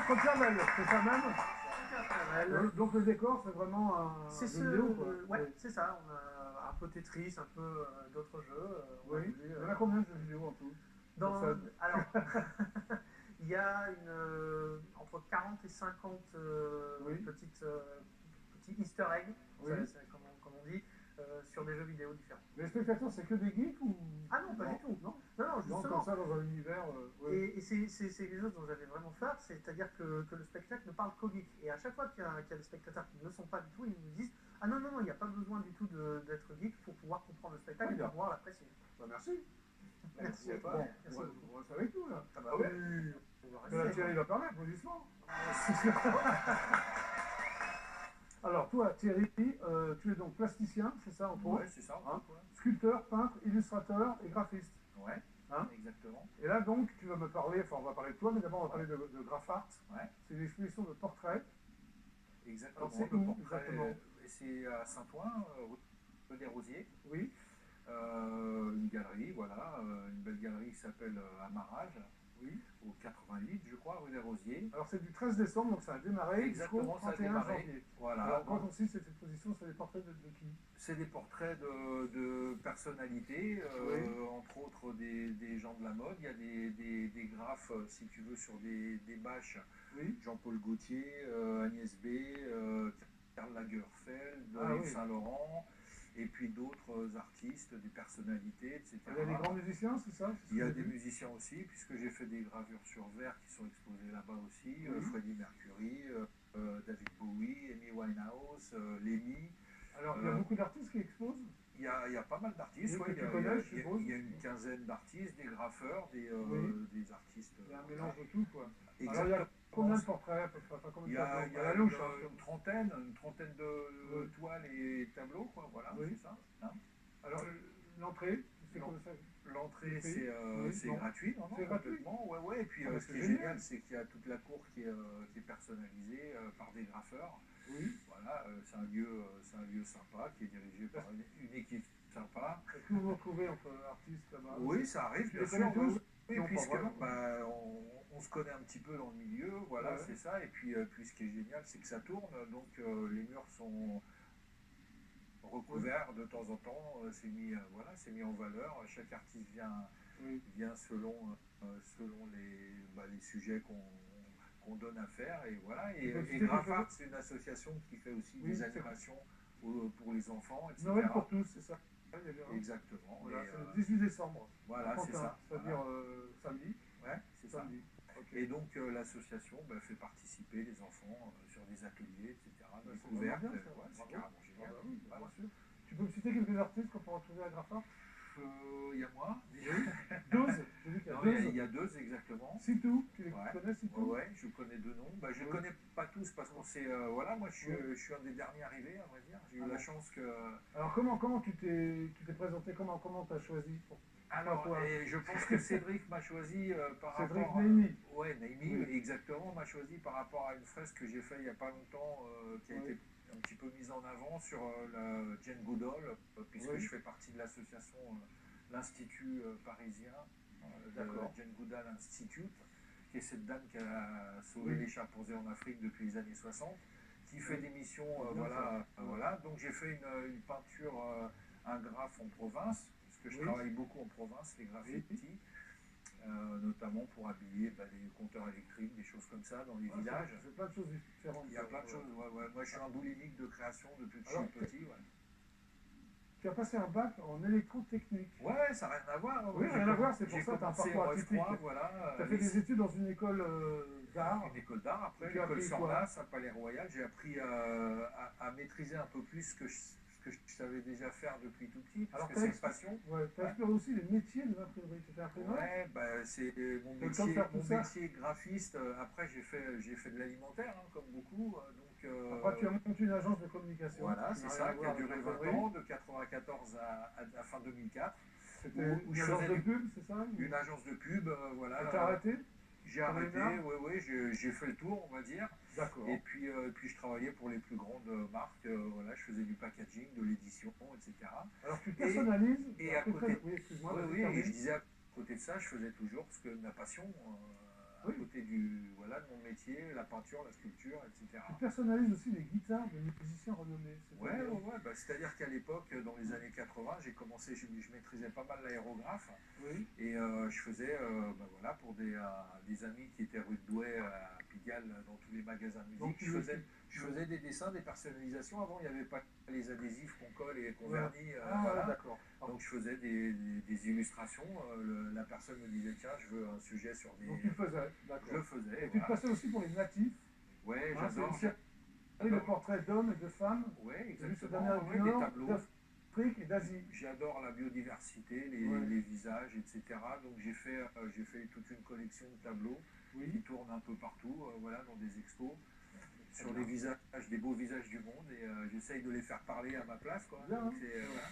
Coquermel, c'est ça même. Donc le décor, c'est vraiment un C'est jeu vidéo, quoi. ouais, c'est ça. On a un peu Tetris, un peu d'autres jeux. Oui. Il y en a combien de jeux vidéo en tout? Alors, il y a entre 40 et 50 petits easter eggs, comme on dit, sur des jeux vidéo différents. Les spectateurs, c'est que des geeks ou... Ah non, pas du tout. Non, justement. comme ça, dans un univers... Et c'est quelque chose dont j'avais vraiment peur, c'est-à-dire que le spectacle ne parle qu'aux geeks. Et à chaque fois qu'il y a des spectateurs qui ne le sont pas du tout, ils nous disent « Ah non, il n'y a pas besoin du tout d'être geek pour pouvoir comprendre le spectacle et pour pouvoir l'apprécier. » Bah merci. Merci à toi. Bon, on reste avec nous, là. Ah bah oui. Thierry va parler, applaudissements. Alors, toi, Thierry, tu es donc plasticien, c'est ça, en gros? Ouais, c'est ça. Hein, sculpteur, peintre, illustrateur et graphiste. Ouais, hein, exactement. Et là, donc, tu vas me parler, enfin, on va parler de toi, mais d'abord, on va parler de Graph Art. Ouais. C'est une exposition de portraits. Exactement. C'est où, exactement? C'est à Saint-Ouen, rue des Rosiers. Oui. Une galerie, voilà, une belle galerie qui s'appelle Amarage. Oui. Au 88, je crois, rue des Rosiers. Alors c'est du 13 décembre, donc ça a démarré jusqu'au 31 janvier. Voilà. Alors quand on cite cette exposition, c'est des portraits de qui? C'est des portraits de personnalités, entre autres des gens de la mode. Il y a des graphes, si tu veux, sur des bâches. Oui. Jean-Paul Gaultier, Agnès B, Karl Lagerfeld, Yves Saint-Laurent. Et puis d'autres artistes, des personnalités, etc. Il y a des grands musiciens, c'est ça? Il y a des musiciens aussi, puisque j'ai fait des gravures sur verre qui sont exposées là-bas aussi. Freddie Mercury, David Bowie, Amy Winehouse, Lemmy. Alors, il y a beaucoup d'artistes qui exposent? Il y a pas mal d'artistes, il y a une quinzaine d'artistes, des graffeurs, des artistes. Il y a un mélange de tout, quoi. Exactement. Alors, il y a combien de portraits? Il y a une trentaine de toiles et tableaux, quoi, voilà, c'est ça. Hein. Alors, l'entrée, c'est comme ça? L'entrée, c'est gratuit, non, complètement. Ouais. Et puis, ce qui est génial, c'est qu'il y a toute la cour qui est personnalisée par des graffeurs. Oui. Voilà, c'est un lieu sympa qui est dirigé par une équipe sympa. Est-ce que vous vous retrouvez entre artistes là-bas? Oui, ça arrive, bien sûr. Oui, puisque on se connaît un petit peu dans le milieu, voilà, c'est ça. Et puis ce qui est génial, c'est que ça tourne, donc les murs sont recouverts de temps en temps, c'est mis en valeur. Chaque artiste vient selon les sujets qu'on donne à faire, et voilà. Et Graph Art, c'est une association qui fait aussi des animations pour les enfants, etc. Noël pour tous, c'est ça? Exactement. Voilà, c'est le 18 décembre. Voilà, c'est ça. C'est-à-dire samedi. Ouais, c'est ça. Okay. Et donc l'association fait participer les enfants sur des ateliers, etc. Découvertes. C'est carrément génial. Bien sûr. Tu peux me citer quelques artistes qu'on peut retrouver à Graph Art? Il y a moi. 12. Il y a deux exactement. C'est tout. Tu les connais, c'est tout? Ouais, je connais deux noms. Je ne connais pas tous parce qu'on sait. Moi je suis un des derniers arrivés, à vrai dire. J'ai eu la chance que. Alors comment tu t'es présenté? Comment tu as choisi pour... Alors, je pense que Cédric m'a choisi par rapport à... Naimi. Ouais, Naimi, exactement, m'a choisi par rapport à une fresque que j'ai faite il n'y a pas longtemps, qui a été un petit peu mise en avant sur la Jane Goodall, puisque je fais partie de l'association, l'Institut parisien, Jane Goodall Institute, qui est cette dame qui a sauvé les chimpanzés en Afrique depuis les années 60, qui fait des missions, voilà. Donc j'ai fait une peinture, un graphe en province, parce que je travaille beaucoup en province, les graffitis, notamment pour habiller les compteurs électriques, des choses comme ça dans les villages. C'est plein de choses différentes. Il y a plein de choses, Moi je suis un boulimique de création depuis que je suis petit. Tu as passé un bac en électrotechnique. Ouais, ça n'a rien à voir. Oui, rien à voir, c'est pour ça que tu as un parcours atypique. Tu as fait des études dans une école d'art. Une école d'art, après l'école Sornas à Palais-Royal. J'ai appris à maîtriser un peu plus ce que je savais déjà faire depuis tout petit, parce que c'est une passion. Ouais, tu as exploré aussi les métiers de l'imprimerie. Tu étais imprimeur? Ouais, c'est mon métier graphiste. Après, j'ai fait de l'alimentaire, comme beaucoup. Après, tu as monté une agence de communication. Voilà, c'est ça, qui a duré 20 ans, de 1994 à fin 2004. C'était une agence de pub, c'est ça? Une agence de pub, voilà. Et tu as arrêté? J'ai arrêté, oui, j'ai fait le tour, on va dire. D'accord. Et puis je travaillais pour les plus grandes marques, je faisais du packaging, de l'édition, etc. Alors tu personnalises. Et à côté, excuse-moi. et je disais à côté de ça, je faisais toujours ce que ma passion, à côté voilà, de mon métier, la peinture, la sculpture, etc. Tu personnalises aussi les guitares de musiciens renommés. Ouais. Bah, c'est-à-dire qu'à l'époque, dans les années 80, j'ai commencé, je maîtrisais pas mal l'aérographe. Oui. Et je faisais, voilà, pour des amis qui étaient rue de Douai, à Pigalle, dans tous les magasins de musique. Donc, je faisais des dessins, des personnalisations. Avant, il n'y avait pas les adhésifs qu'on colle et qu'on vernit. Voilà. D'accord. Donc je faisais des illustrations. La personne me disait, tiens, je veux un sujet sur des... Donc tu le faisais, d'accord. Je le faisais. Et tu le passais aussi pour les natifs. Ouais, j'adore. Le portrait d'hommes et de femmes. Ouais, exactement. d'Amérique du Nord, d'Afrique et d'Asie. J'adore la biodiversité, les visages, etc. Donc j'ai fait toute une collection de tableaux qui tournent un peu partout, voilà, dans des expos, sur des visages, des beaux visages du monde, et j'essaye de les faire parler à ma place, quoi. Bien, donc, voilà.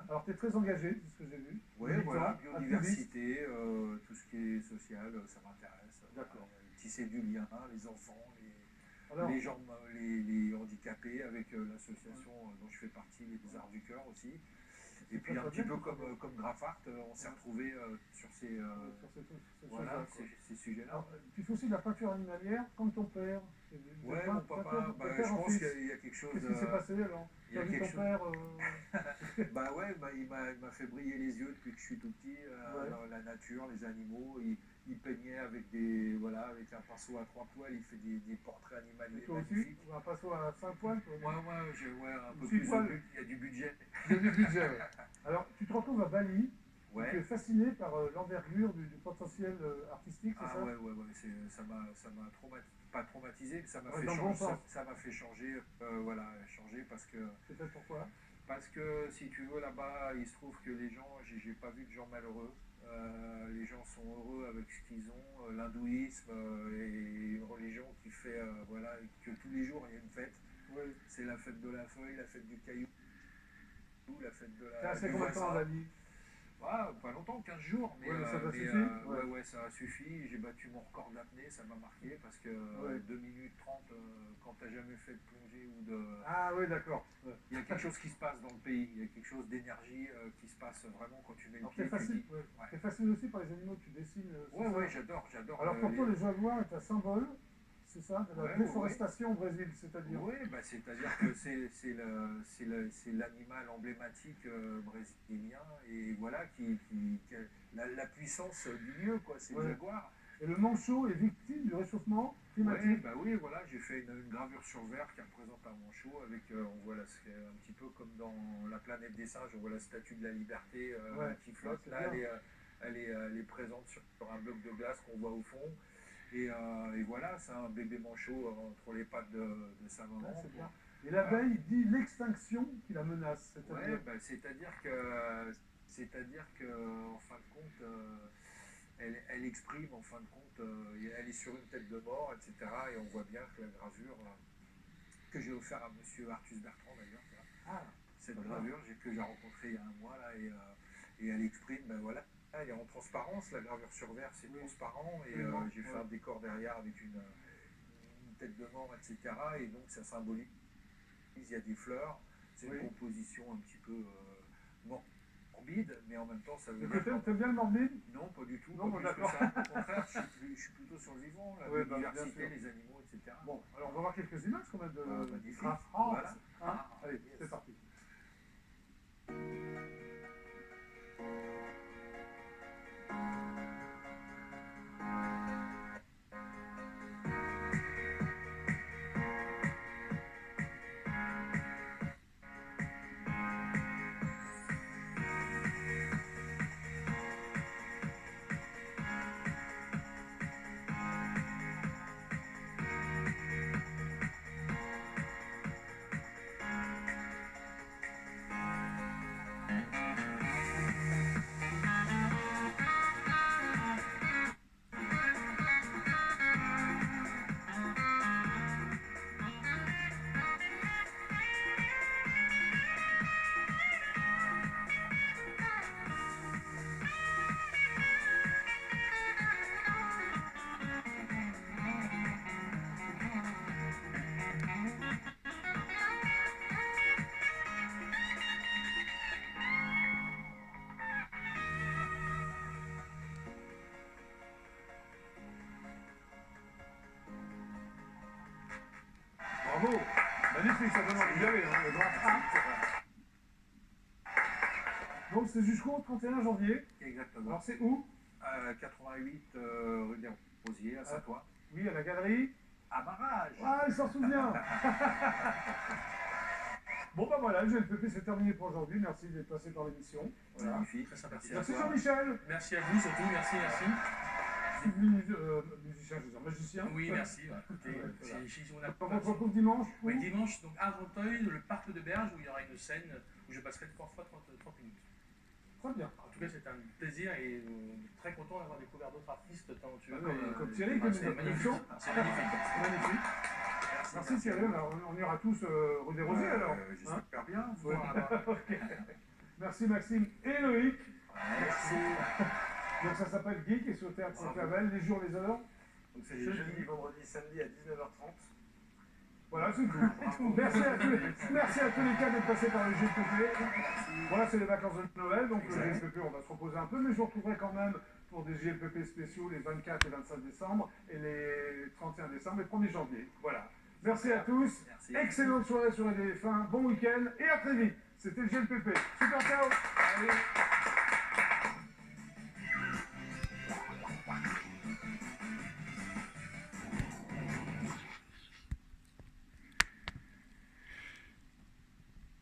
Alors tu es très engagé, c'est ce que j'ai vu. Oui, voilà, biodiversité, tout ce qui est social, ça m'intéresse. D'accord. Tisser du lien, les enfants, les gens, les handicapés, avec l'association dont je fais partie, les Arts du Cœur aussi. Et puis un petit peu comme Graffart, on s'est retrouvés sur ces sujets-là. Tu fais aussi de la peinture animalière, comme ton père. Ouais, mon papa, je pense qu'il y a quelque chose... Qu'est-ce qui s'est passé alors? Il y a quelque chose... Bah ouais, il m'a fait briller les yeux depuis que je suis tout petit, dans la nature, les animaux. Il peignait avec avec un pinceau à 3 poils, il fait des portraits animaliers magnifiques. Un pinceau à 5 poils? Ouais, un peu plus de il y a du budget. Il y a du budget, ouais. Alors, tu te retrouves à Bali, ouais. Tu es fasciné par l'envergure du potentiel artistique, c'est ça? Ouais, ça m'a pas traumatisé, mais ça m'a fait changer, changer parce que... Peut-être pourquoi? Parce que, si tu veux, là-bas, il se trouve que les gens, j'ai pas vu de gens malheureux. Les gens sont heureux avec ce qu'ils ont. L'hindouisme est une religion qui fait, que tous les jours il y a une fête. Oui. C'est la fête de la feuille, la fête du caillou, la fête de la... T'as assez combien de temps à Bali? Pas longtemps, 15 jours, mais, ça a suffi. J'ai battu mon record d'apnée, ça m'a marqué parce que 2 minutes 30, quand t'as jamais fait de plongée ou de... Ah oui, d'accord. Il y a quelque chose qui se passe dans le pays, il y a quelque chose d'énergie qui se passe vraiment quand tu mets le pied. T'es fasciné aussi par les animaux que tu dessines. Ouais, j'adore. Alors pour toi, le jaguar est un symbole, c'est ça, de la déforestation au Brésil, c'est-à-dire? Oui, c'est-à-dire que c'est l'animal emblématique brésilien, et voilà, qui la puissance du lieu, quoi, c'est le jaguar. Et le manchot est victime du réchauffement climatique. Oui, voilà, j'ai fait une gravure sur verre qui représente un manchot, avec, on voit là, c'est un petit peu comme dans La planète des singes, on voit la statue de la liberté qui flotte, là, elle est présente sur un bloc de glace qu'on voit au fond. Et voilà, c'est un bébé manchot entre les pattes de sa maman. Et l'abeille dit l'extinction qui la menace. C'est-à-dire que, en fin de compte, elle exprime, en fin de compte, elle est sur une tête de mort, etc. Et on voit bien que la gravure que j'ai offert à monsieur Arthus Bertrand d'ailleurs, cette gravure que j'ai rencontrée il y a un mois là, et elle exprime, elle est en transparence, la gravure sur verre c'est transparent, et j'ai fait un décor derrière avec une tête de mort, etc. Et donc ça symbolise, il y a des fleurs, c'est une composition un petit peu morbide, mais en même temps ça veut dire... T'aimes bien le morbide? Non, pas du tout, non, pas plus que ça. Au contraire, je suis plutôt sur le vivant, la biodiversité, les animaux, etc. Bon, alors on va voir quelques images quand même de France. Voilà. Allez, c'est parti. Magnifique, ça donne envie d'y aller, hein, le grand A. Donc c'est jusqu'au 31 janvier. Exactement. Alors c'est où? 88 rue des Rosiers à Saint-Ouen. Oui, à la galerie. Amarrage. Ah, il s'en souvient. Bon bah voilà, le GLPP c'est terminé pour aujourd'hui. Merci d'être passé par l'émission. Voilà. Magnifique. Très sympathique. Merci Jean-Michel. Merci à vous surtout, merci. Musicien, je veux dire magicien. Oui, merci. Écoutez, Voilà. si on a Donc on se retrouve dimanche. Oui, dimanche, donc à Argenteuil, le parc de Berge, où il y aura une scène où je passerai 3 fois 30 minutes. Très bien. En tout cas, c'est un plaisir et très content d'avoir découvert d'autres artistes talentueux. Comme Thierry, comme c'est notre magnifique. émission. C'est magnifique. Magnifique. Merci Thierry, on ira tous rue des Rosiers alors. J'espère bien. Ouais. Ok. Merci Maxime et Loïc. Merci. Donc ça s'appelle Geek et sur le théâtre Clavel, les jours, les heures. Donc c'est jeudi, vendredi, samedi à 19h30. Voilà, c'est tout. Merci à tous les cas d'être passés par le GLPP. Voilà, c'est les vacances de Noël, donc le GLPP, on va se reposer un peu, mais je vous retrouverai quand même pour des GLPP spéciaux les 24 et 25 décembre et les 31 décembre et 1er janvier. Voilà. Merci à tous. Merci. Excellente soirée sur les fins. Bon week-end et à très vite. C'était le GLPP. Super, ciao. Allez.